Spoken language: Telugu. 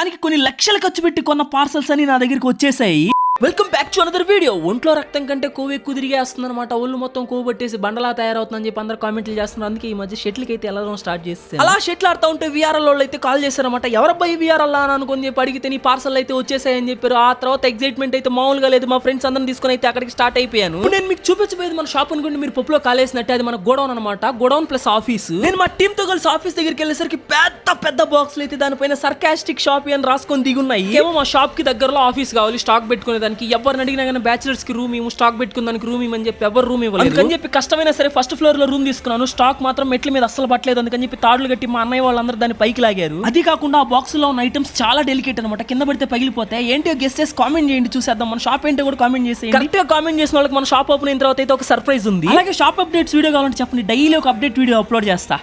మొత్తానికి కొన్ని లక్షలు ఖర్చు పెట్టి కొన్న పార్సల్స్ అని నా దగ్గరికి వచ్చేసాయి. Welcome back to another video. ఒంట్లో రక్తం కంటే కొవ్వు ఎక్కువ తిరిగేస్తుంది అనమాట. ఒళ్ళు మొత్తం కొవ్వు పట్టేసి బండలా తయారవుతుందని చెప్పి అందరూ కామెంట్లు చేస్తున్నారు. అందుకే ఈ మధ్య షెట్లకి అయితే వెళ్ళడం స్టార్ట్ చేస్తారు. అలా షెట్లు ఆడుతూ ఉంటే విఆర్ఎల్ వాళ్ళు అయితే కాల్ చేశారన్నమాట. ఎవరబ్బాయి విఆర్ఎల్ అని అనుకుని చెప్పి అడిగితే నీ పార్సల్ అయితే వచ్చేసాయని చెప్పారు. ఆ తర్వాత ఎగ్జైట్మెంట్ అయితే మామూలుగా లేదు. మా ఫ్రెండ్స్ అందరం తీసుకుని అయితే అక్కడికి స్టార్ట్ అయిపోయాను. నేను మీకు చూపించబోయేది మన షాప్ అనుకుంటే మీరు పప్పులో కాలేసినట్టే అది మన గోడౌన్ అనమాట. Godown plus office. నేను మా టీమ్ తో కలిసి ఆఫీస్ దగ్గరికి వెళ్ళేసరికి పెద్ద పెద్ద బాక్స్లు అయితే దానిపైన సర్కాస్టిక్ షాప్ అని రాసుకొని దిగున్నాయి. ఏమో మా షాప్ కి దగ్గరలో ఆఫీస్ కావాలి స్టాక్ పెట్టుకునే దానికి. ఎవరిని అడిగినా బ్యాచిలర్స్ కి రూమ్ ఇవ్వు, స్టాక్ పెట్టుకుందానికి రూమ్ ఇవ్వని చెప్పి ఎవరు రూమ్ ఇవ్వలేదు అని చెప్పి కష్టమైనా సరే ఫస్ట్ ఫ్లోర్ లో రూమ్ తీసుకున్నాను. స్టాక్ మాత్రం మెట్ల మీద అస్సలు పట్టలేదు. అందుకని చెప్పి తాడులు కట్టి మా అన్నయ్య వాళ్ళందరూ దాన్ని పైకి లాగారు. అది కాకుండా ఆ బాక్స్ లో ఉన్న ఐటమ్స్ చాలా డెలికేట్ అనమాట. కింద పడితే పగిలిపోతాయి. ఏంటో గెస్ట్ చేసి కామెంట్ చేయండి, చూసేద్దాం. మన షాప్ ఏంటో కూడా కామెంట్ చేసేయండి. కరెక్ట్ గా కామెంట్ చేసిన వాళ్ళకి మన షాప్ ఓపెన్ అయిన తర్వాత అయితే ఒక సర్ప్రైజ్ ఉంది. అలాగే షాప్ అప్డేట్స్ వీడియో కావాలంటే చెప్పండి, డైలీ ఒక అప్డేట్ వీడియో అప్లోడ్ చేస్తా.